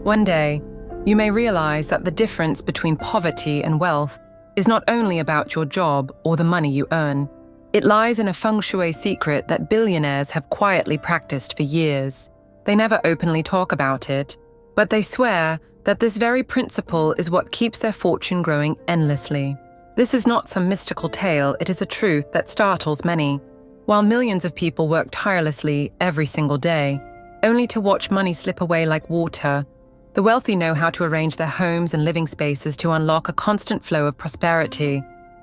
One day, you may realize that the difference between poverty and wealth is not only about your job or the money you earn. It lies in a Feng Shui secret that billionaires have quietly practiced for years. They never openly talk about it, but they swear that this very principle is what keeps their fortune growing endlessly. This is not some mystical tale, it is a truth that startles many. While millions of people work tirelessly every single day, only to watch money slip away like water, the wealthy know how to arrange their homes and living spaces to unlock a constant flow of prosperity.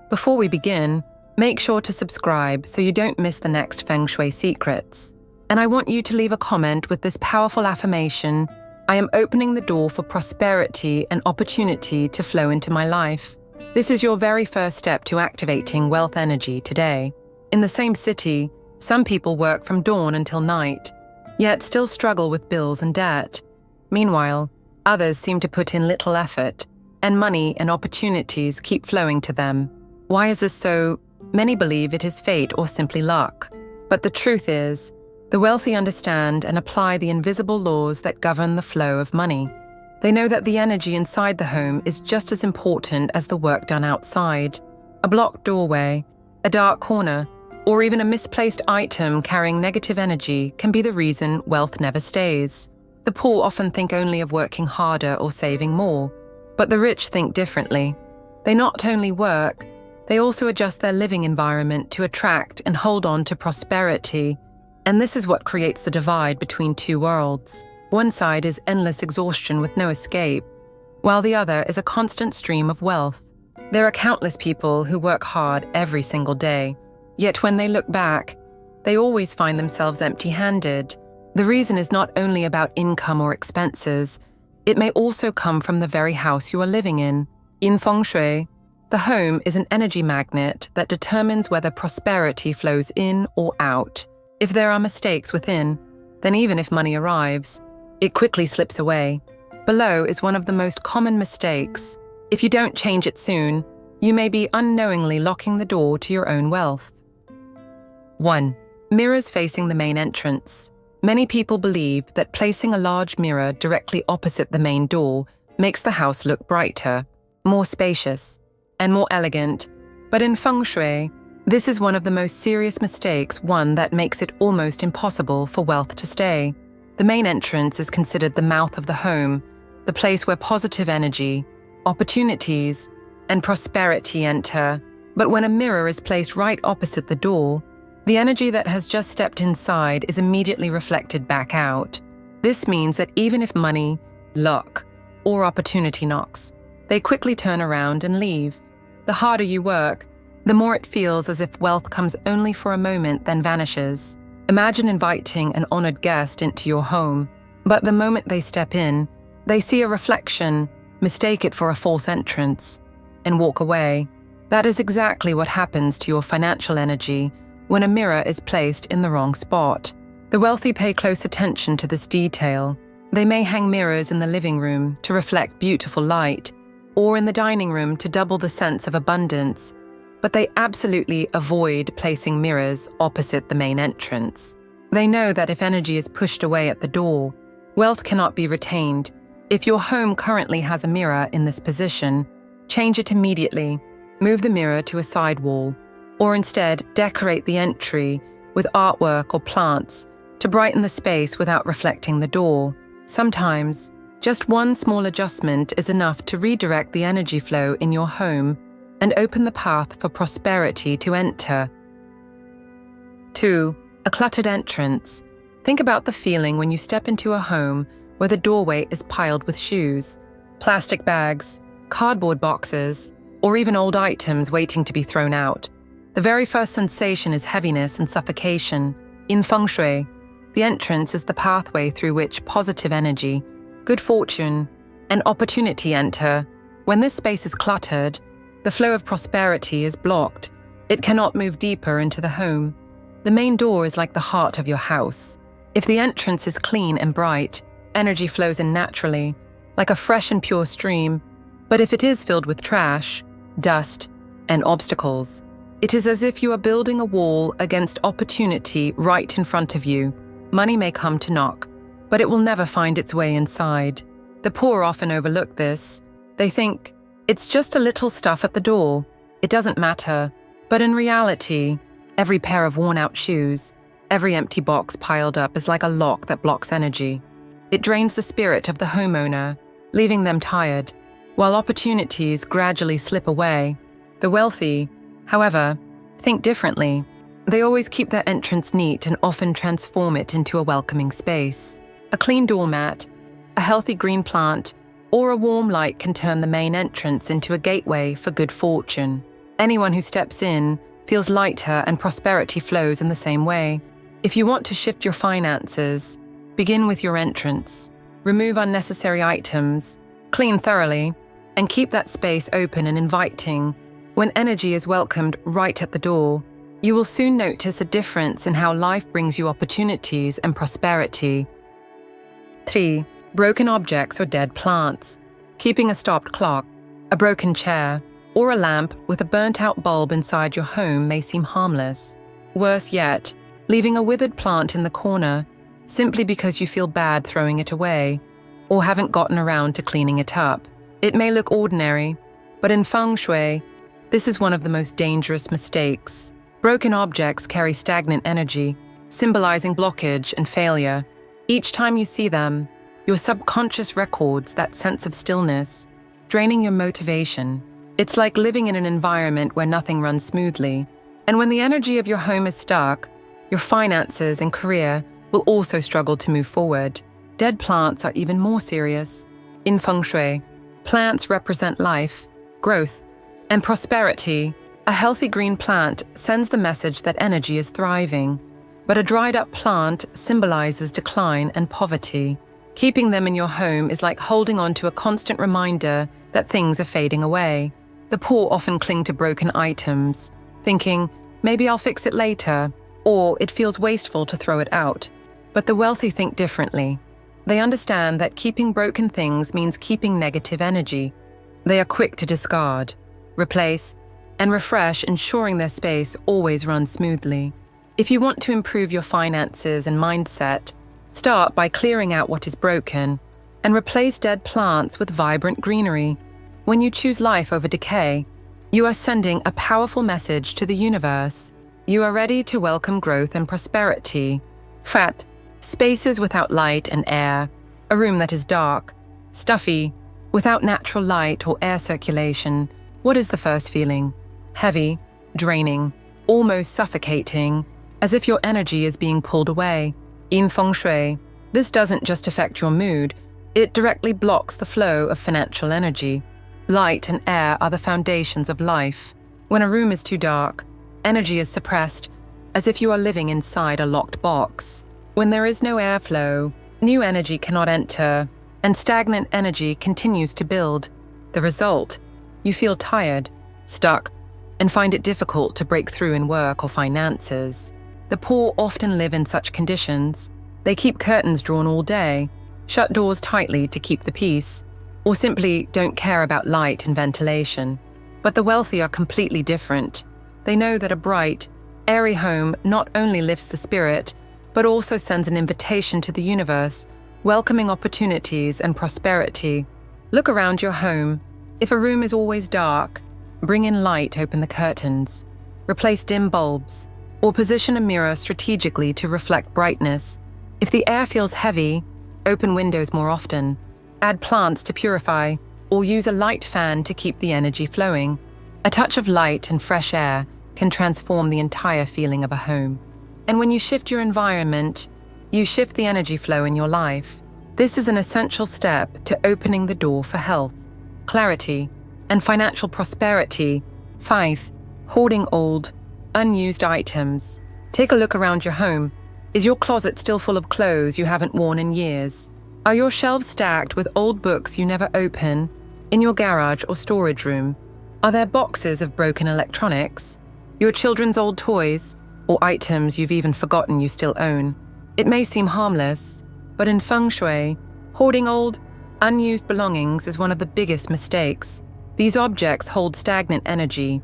Before we begin, make sure to subscribe so you don't miss the next Feng Shui secrets. And I want you to leave a comment with this powerful affirmation: I am opening the door for prosperity and opportunity to flow into my life. This is your very first step to activating wealth energy today. In the same city, some people work from dawn until night, yet still struggle with bills and debt. Meanwhile, others seem to put in little effort, and money and opportunities keep flowing to them. Why is this so? Many believe it is fate or simply luck. But the truth is, the wealthy understand and apply the invisible laws that govern the flow of money. They know that the energy inside the home is just as important as the work done outside. A blocked doorway, a dark corner, or even a misplaced item carrying negative energy can be the reason wealth never stays. The poor often think only of working harder or saving more, but the rich think differently. They not only work, they also adjust their living environment to attract and hold on to prosperity. And this is what creates the divide between two worlds. One side is endless exhaustion with no escape, while the other is a constant stream of wealth. There are countless people who work hard every single day, yet when they look back, they always find themselves empty-handed. The reason is not only about income or expenses, it may also come from the very house you are living in. In Feng Shui, the home is an energy magnet that determines whether prosperity flows in or out. If there are mistakes within, then even if money arrives, it quickly slips away. Below is one of the most common mistakes. If you don't change it soon, you may be unknowingly locking the door to your own wealth. 1. Mirrors facing the main entrance. Many people believe that placing a large mirror directly opposite the main door makes the house look brighter, more spacious, and more elegant. But in Feng Shui, this is one of the most serious mistakes, one that makes it almost impossible for wealth to stay. The main entrance is considered the mouth of the home, the place where positive energy, opportunities, and prosperity enter. But when a mirror is placed right opposite the door, the energy that has just stepped inside is immediately reflected back out. This means that even if money, luck, or opportunity knocks, they quickly turn around and leave. The harder you work, the more it feels as if wealth comes only for a moment then vanishes. Imagine inviting an honored guest into your home, but the moment they step in, they see a reflection, mistake it for a false entrance, and walk away. That is exactly what happens to your financial energy when a mirror is placed in the wrong spot. The wealthy pay close attention to this detail. They may hang mirrors in the living room to reflect beautiful light, or in the dining room to double the sense of abundance, but they absolutely avoid placing mirrors opposite the main entrance. They know that if energy is pushed away at the door, wealth cannot be retained. If your home currently has a mirror in this position, change it immediately. Move the mirror to a side wall, or instead decorate the entry with artwork or plants to brighten the space without reflecting the door. Sometimes, just one small adjustment is enough to redirect the energy flow in your home and open the path for prosperity to enter. 2. A cluttered entrance. Think about the feeling when you step into a home where the doorway is piled with shoes, plastic bags, cardboard boxes, or even old items waiting to be thrown out. The very first sensation is heaviness and suffocation. In Feng Shui, the entrance is the pathway through which positive energy, good fortune, and opportunity enter. When this space is cluttered, the flow of prosperity is blocked. It cannot move deeper into the home. The main door is like the heart of your house. If the entrance is clean and bright, energy flows in naturally, like a fresh and pure stream. But if it is filled with trash, dust, and obstacles, it is as if you are building a wall against opportunity right in front of you. Money may come to knock, but it will never find its way inside. The poor often overlook this. They think, it's just a little stuff at the door. It doesn't matter. But in reality, every pair of worn-out shoes, every empty box piled up is like a lock that blocks energy. It drains the spirit of the homeowner, leaving them tired, while opportunities gradually slip away. The wealthy, however, think differently. They always keep their entrance neat and often transform it into a welcoming space. A clean doormat, a healthy green plant, or a warm light can turn the main entrance into a gateway for good fortune. Anyone who steps in feels lighter and prosperity flows in the same way. If you want to shift your finances, begin with your entrance. Remove unnecessary items, clean thoroughly, and keep that space open and inviting. When energy is welcomed right at the door, you will soon notice a difference in how life brings you opportunities and prosperity. 3. Broken objects or dead plants. Keeping a stopped clock, a broken chair, or a lamp with a burnt-out bulb inside your home may seem harmless. Worse yet, leaving a withered plant in the corner simply because you feel bad throwing it away or haven't gotten around to cleaning it up. It may look ordinary, but in Feng Shui, this is one of the most dangerous mistakes. Broken objects carry stagnant energy, symbolizing blockage and failure. Each time you see them, your subconscious records that sense of stillness, draining your motivation. It's like living in an environment where nothing runs smoothly. And when the energy of your home is stuck, your finances and career will also struggle to move forward. Dead plants are even more serious. In Feng Shui, plants represent life, growth, and prosperity. A healthy green plant sends the message that energy is thriving, but a dried-up plant symbolizes decline and poverty. Keeping them in your home is like holding on to a constant reminder that things are fading away. The poor often cling to broken items, thinking, maybe I'll fix it later, or it feels wasteful to throw it out. But the wealthy think differently. They understand that keeping broken things means keeping negative energy. They are quick to discard, replace, and refresh, ensuring their space always runs smoothly. If you want to improve your finances and mindset, start by clearing out what is broken and replace dead plants with vibrant greenery. When you choose life over decay, you are sending a powerful message to the universe. You are ready to welcome growth and prosperity. Fat, spaces without light and air, a room that is dark, stuffy, without natural light or air circulation. What is the first feeling? Heavy, draining, almost suffocating, as if your energy is being pulled away. In Feng Shui, this doesn't just affect your mood, it directly blocks the flow of financial energy. Light and air are the foundations of life. When a room is too dark, energy is suppressed, as if you are living inside a locked box. When there is no airflow, new energy cannot enter, and stagnant energy continues to build. The result? You feel tired, stuck, and find it difficult to break through in work or finances. The poor often live in such conditions. They keep curtains drawn all day, shut doors tightly to keep the peace, or simply don't care about light and ventilation. But the wealthy are completely different. They know that a bright, airy home not only lifts the spirit, but also sends an invitation to the universe, welcoming opportunities and prosperity. Look around your home. If a room is always dark, bring in light, open the curtains, replace dim bulbs, or position a mirror strategically to reflect brightness. If the air feels heavy, open windows more often, add plants to purify, or use a light fan to keep the energy flowing. A touch of light and fresh air can transform the entire feeling of a home. And when you shift your environment, you shift the energy flow in your life. This is an essential step to opening the door for health, clarity, and financial prosperity. 5. Hoarding old, unused items. Take a look around your home. Is your closet still full of clothes you haven't worn in years? Are your shelves stacked with old books you never open in your garage or storage room? Are there boxes of broken electronics, your children's old toys, or items you've even forgotten you still own? It may seem harmless, but in Feng Shui, hoarding old, unused belongings is one of the biggest mistakes. These objects hold stagnant energy.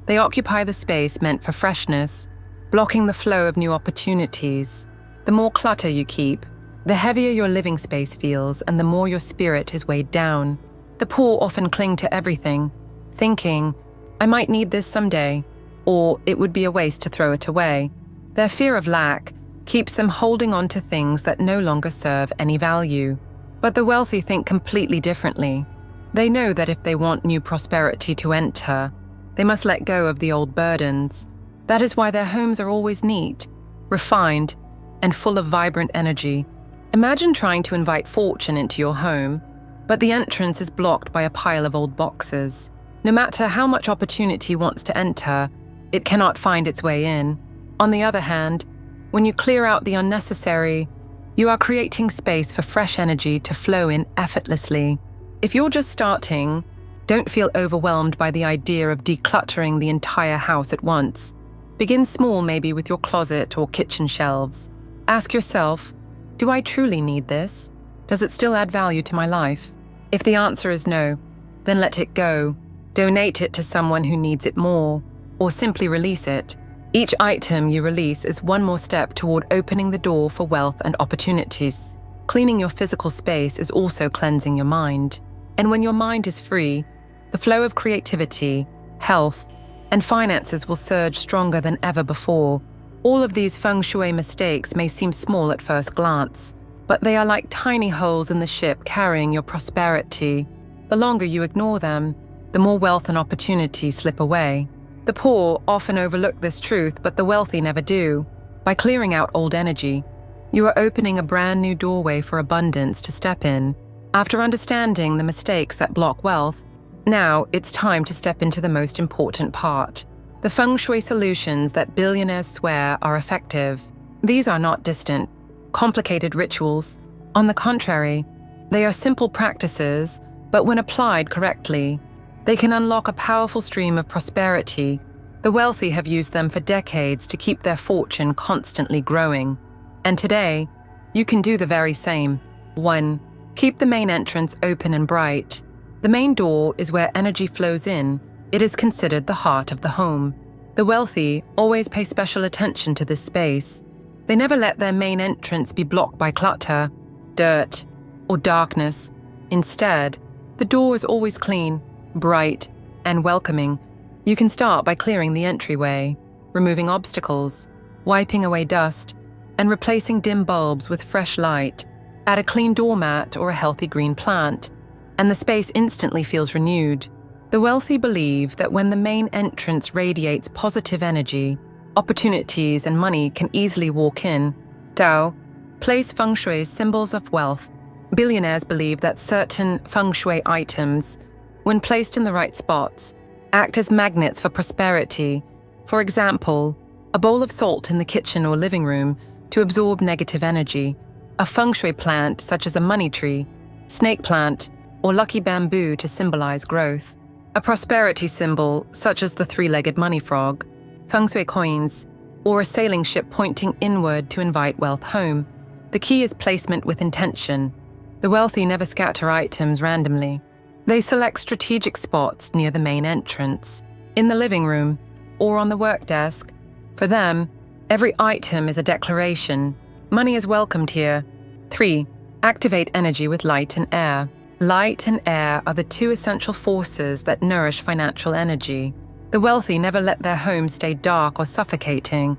They occupy the space meant for freshness, blocking the flow of new opportunities. The more clutter you keep, The heavier your living space feels and the more your spirit is weighed down. The poor often cling to everything, thinking, "I might need this someday," or "it would be a waste to throw it away." Their fear of lack keeps them holding on to things that no longer serve any value. But the wealthy think completely differently. They know that if they want new prosperity to enter, they must let go of the old burdens. That is why their homes are always neat, refined, and full of vibrant energy. Imagine trying to invite fortune into your home, but the entrance is blocked by a pile of old boxes. No matter how much opportunity wants to enter, it cannot find its way in. On the other hand, when you clear out the unnecessary, you are creating space for fresh energy to flow in effortlessly. If you're just starting, don't feel overwhelmed by the idea of decluttering the entire house at once. Begin small, maybe with your closet or kitchen shelves. Ask yourself, do I truly need this? Does it still add value to my life? If the answer is no, then let it go. Donate it to someone who needs it more, or simply release it. Each item you release is one more step toward opening the door for wealth and opportunities. Cleaning your physical space is also cleansing your mind. And when your mind is free, the flow of creativity, health, and finances will surge stronger than ever before. All of these Feng Shui mistakes may seem small at first glance, but they are like tiny holes in the ship carrying your prosperity. The longer you ignore them, the more wealth and opportunity slip away. The poor often overlook this truth, but the wealthy never do. By clearing out old energy, you are opening a brand new doorway for abundance to step in. After understanding the mistakes that block wealth, now it's time to step into the most important part. The Feng Shui solutions that billionaires swear are effective. These are not distant, complicated rituals. On the contrary, they are simple practices, but when applied correctly, they can unlock a powerful stream of prosperity. The wealthy have used them for decades to keep their fortune constantly growing. And today, you can do the very same. 1. Keep the main entrance open and bright. The main door is where energy flows in. It is considered the heart of the home. The wealthy always pay special attention to this space. They never let their main entrance be blocked by clutter, dirt, or darkness. Instead, the door is always clean, bright, and welcoming. You can start by clearing the entryway, removing obstacles, wiping away dust, and replacing dim bulbs with fresh light. Add a clean doormat or a healthy green plant, and the space instantly feels renewed. The wealthy believe that when the main entrance radiates positive energy, opportunities and money can easily walk in. Tao, place Feng Shui symbols of wealth. Billionaires believe that certain Feng Shui items, when placed in the right spots, act as magnets for prosperity. For example, a bowl of salt in the kitchen or living room to absorb negative energy, a Feng Shui plant such as a money tree, snake plant, or lucky bamboo to symbolize growth, a prosperity symbol such as the three-legged money frog, Feng Shui coins, or a sailing ship pointing inward to invite wealth home. The key is placement with intention. The wealthy never scatter items randomly. They select strategic spots near the main entrance, in the living room, or on the work desk. For them, every item is a declaration. Money is welcomed here. 3. Activate energy with light and air. Light and air are the two essential forces that nourish financial energy. The wealthy never let their homes stay dark or suffocating.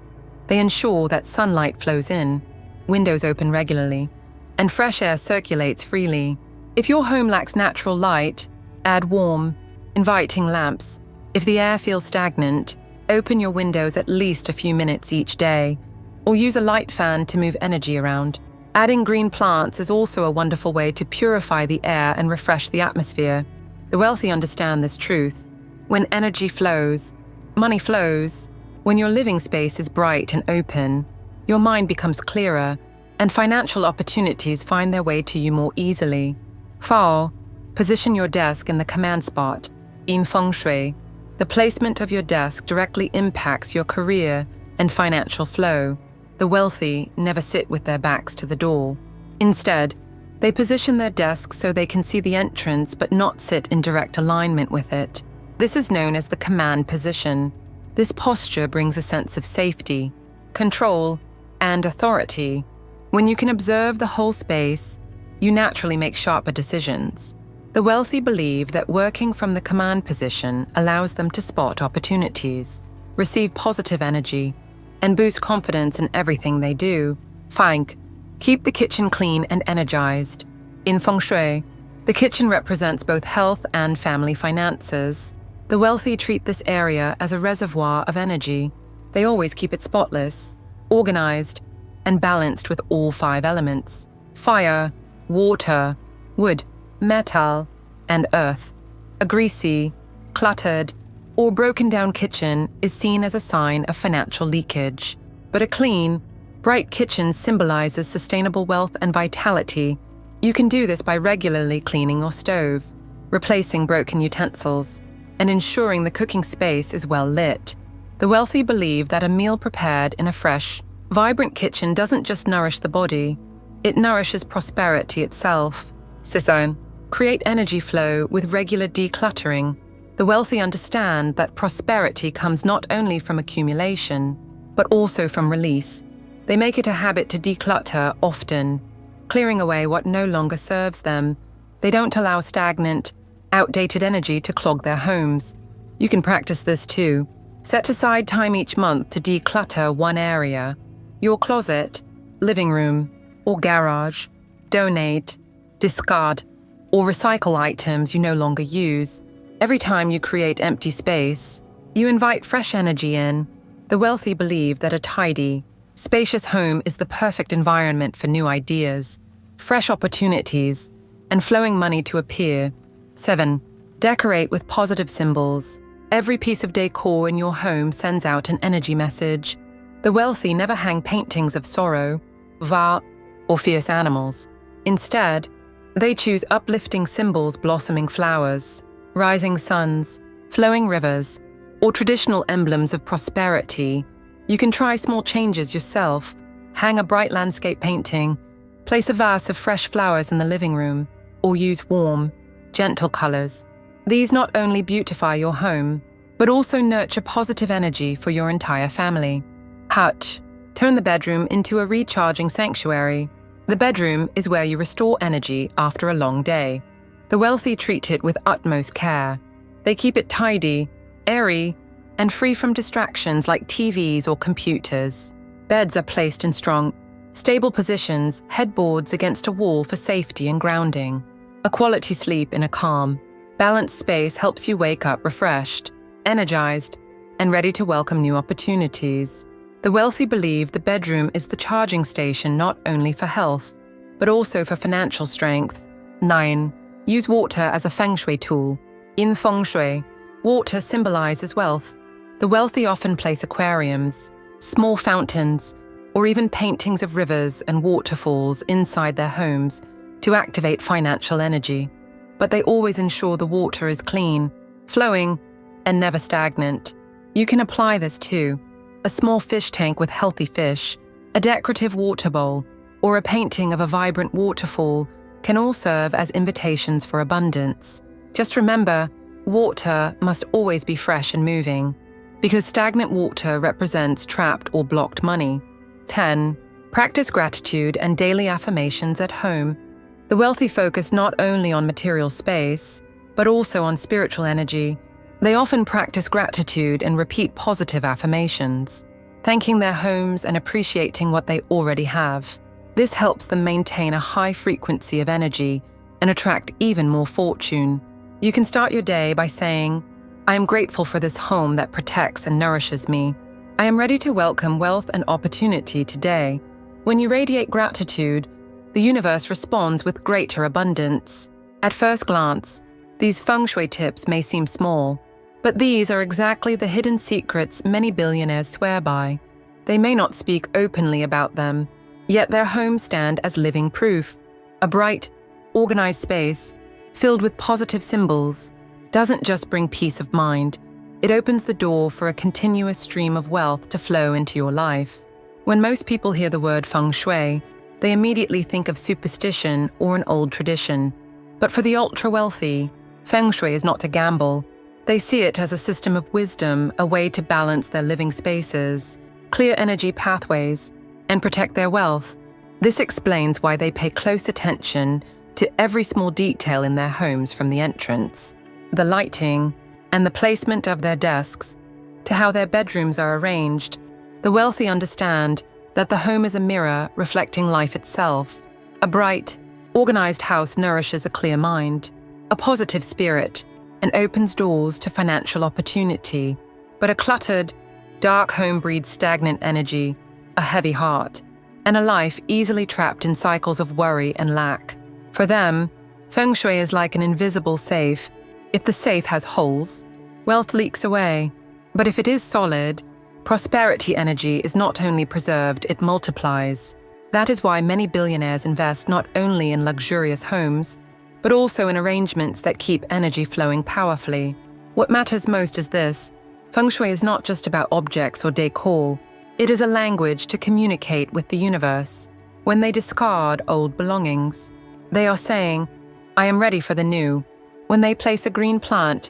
They ensure that sunlight flows in, windows open regularly, and fresh air circulates freely. If your home lacks natural light, add warm, inviting lamps. If the air feels stagnant, open your windows at least a few minutes each day, or use a light fan to move energy around. Adding green plants is also a wonderful way to purify the air and refresh the atmosphere. The wealthy understand this truth. When energy flows, money flows. When your living space is bright and open, your mind becomes clearer, and financial opportunities find their way to you more easily. 4. Position your desk in the command spot. In Feng Shui, the placement of your desk directly impacts your career and financial flow. The wealthy never sit with their backs to the door. Instead, they position their desks so they can see the entrance but not sit in direct alignment with it. This is known as the command position. This posture brings a sense of safety, control, and authority. When you can observe the whole space, you naturally make sharper decisions. The wealthy believe that working from the command position allows them to spot opportunities, receive positive energy, and boost confidence in everything they do. Feng, keep the kitchen clean and energized. In Feng Shui, the kitchen represents both health and family finances. The wealthy treat this area as a reservoir of energy. They always keep it spotless, organized, and balanced with all 5 elements: fire, water, wood, metal, and earth. A greasy, cluttered, or broken-down kitchen is seen as a sign of financial leakage. But a clean, bright kitchen symbolizes sustainable wealth and vitality. You can do this by regularly cleaning your stove, replacing broken utensils, and ensuring the cooking space is well lit. The wealthy believe that a meal prepared in a fresh, vibrant kitchen doesn't just nourish the body, it nourishes prosperity itself. Sison, create energy flow with regular decluttering. The wealthy understand that prosperity comes not only from accumulation, but also from release. They make it a habit to declutter often, clearing away what no longer serves them. They don't allow stagnant, outdated energy to clog their homes. You can practice this too. Set aside time each month to declutter one area: your closet, living room, or garage. Donate, discard, or recycle items you no longer use. Every time you create empty space, you invite fresh energy in. The wealthy believe that a tidy, spacious home is the perfect environment for new ideas, fresh opportunities, and flowing money to appear. 7. Decorate with positive symbols. Every piece of decor in your home sends out an energy message. The wealthy never hang paintings of sorrow, war, or fierce animals. Instead, they choose uplifting symbols: blossoming flowers, rising suns, flowing rivers, or traditional emblems of prosperity. You can try small changes yourself. Hang a bright landscape painting, place a vase of fresh flowers in the living room, or use warm, gentle colors. These not only beautify your home, but also nurture positive energy for your entire family. Hutch, turn the bedroom into a recharging sanctuary. The bedroom is where you restore energy after a long day. The wealthy treat it with utmost care. They keep it tidy, airy, and free from distractions like TVs or computers. Beds are placed in strong, stable positions, headboards against a wall for safety and grounding. A quality sleep in a calm, balanced space helps you wake up refreshed, energized, and ready to welcome new opportunities. The wealthy believe the bedroom is the charging station not only for health, but also for financial strength. 9. Use water as a Feng Shui tool. In Feng Shui, water symbolizes wealth. The wealthy often place aquariums, small fountains, or even paintings of rivers and waterfalls inside their homes to activate financial energy. But they always ensure the water is clean, flowing, and never stagnant. You can apply this too. A small fish tank with healthy fish, a decorative water bowl, or a painting of a vibrant waterfall can all serve as invitations for abundance. Just remember, water must always be fresh and moving, because stagnant water represents trapped or blocked money. 10. Practice gratitude and daily affirmations at home. The wealthy focus not only on material space, but also on spiritual energy. They often practice gratitude and repeat positive affirmations, thanking their homes and appreciating what they already have. This helps them maintain a high frequency of energy and attract even more fortune. You can start your day by saying, "I am grateful for this home that protects and nourishes me. I am ready to welcome wealth and opportunity today." When you radiate gratitude, the universe responds with greater abundance. At first glance, these Feng Shui tips may seem small, but these are exactly the hidden secrets many billionaires swear by. They may not speak openly about them, yet their homes stand as living proof. A bright, organized space, filled with positive symbols, doesn't just bring peace of mind, it opens the door for a continuous stream of wealth to flow into your life. When most people hear the word Feng Shui, they immediately think of superstition or an old tradition. But for the ultra-wealthy, Feng Shui is not a gamble. They see it as a system of wisdom, a way to balance their living spaces, clear energy pathways, and protect their wealth. This explains why they pay close attention to every small detail in their homes, from the entrance, the lighting, and the placement of their desks, to how their bedrooms are arranged. The wealthy understand that the home is a mirror reflecting life itself. A bright, organized house nourishes a clear mind, a positive spirit, and opens doors to financial opportunity. But a cluttered, dark home breeds stagnant energy, a heavy heart, and a life easily trapped in cycles of worry and lack. For them, Feng Shui is like an invisible safe. If the safe has holes, wealth leaks away. But if it is solid, prosperity energy is not only preserved, it multiplies. That is why many billionaires invest not only in luxurious homes, but also in arrangements that keep energy flowing powerfully. What matters most is this: Feng Shui is not just about objects or decor. It is a language to communicate with the universe. When they discard old belongings, they are saying, "I am ready for the new." When they place a green plant,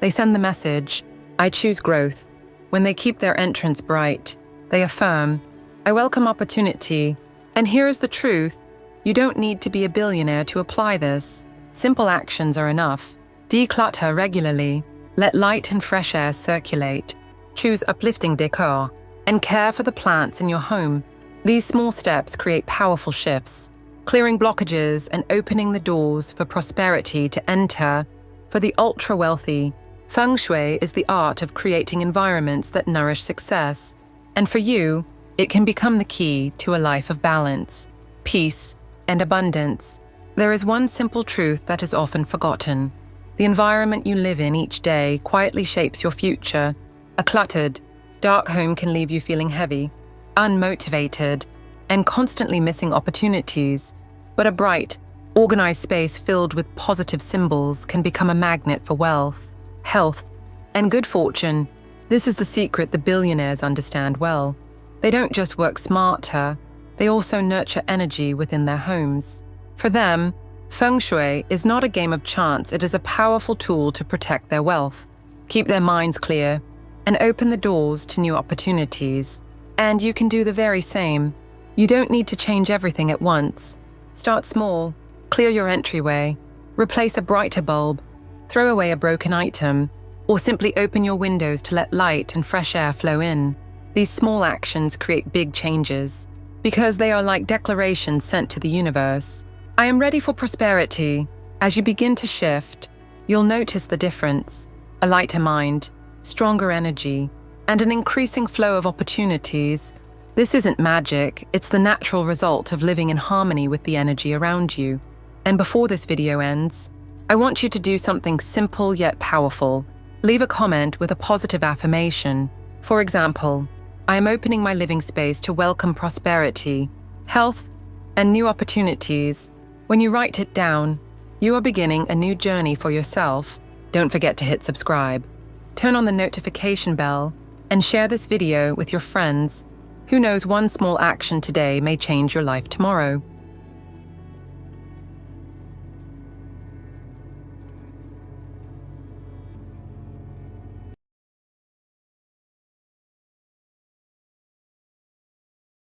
they send the message, "I choose growth." When they keep their entrance bright, they affirm, "I welcome opportunity." And here is the truth: you don't need to be a billionaire to apply this. Simple actions are enough. Declutter regularly, let light and fresh air circulate, choose uplifting decor, and care for the plants in your home. These small steps create powerful shifts, clearing blockages and opening the doors for prosperity to enter. For the ultra-wealthy, Feng Shui is the art of creating environments that nourish success. And for you, it can become the key to a life of balance, peace, and abundance. There is one simple truth that is often forgotten. The environment you live in each day quietly shapes your future. A cluttered, dark home can leave you feeling heavy, unmotivated, and constantly missing opportunities. But a bright, organized space filled with positive symbols can become a magnet for wealth, health, and good fortune. This is the secret the billionaires understand well. They don't just work smarter, they also nurture energy within their homes. For them, Feng Shui is not a game of chance, it is a powerful tool to protect their wealth, keep their minds clear, and open the doors to new opportunities. And you can do the very same. You don't need to change everything at once. Start small, clear your entryway, replace a brighter bulb, throw away a broken item, or simply open your windows to let light and fresh air flow in. These small actions create big changes, because they are like declarations sent to the universe. I am ready for prosperity. As you begin to shift, you'll notice the difference: a lighter mind, stronger energy, and an increasing flow of opportunities. This isn't magic, it's the natural result of living in harmony with the energy around you. And before this video ends, I want you to do something simple yet powerful. Leave a comment with a positive affirmation. For example, I am opening my living space to welcome prosperity, health, and new opportunities. When you write it down, you are beginning a new journey for yourself. Don't forget to hit subscribe, turn on the notification bell, and share this video with your friends. Who knows, one small action today may change your life tomorrow.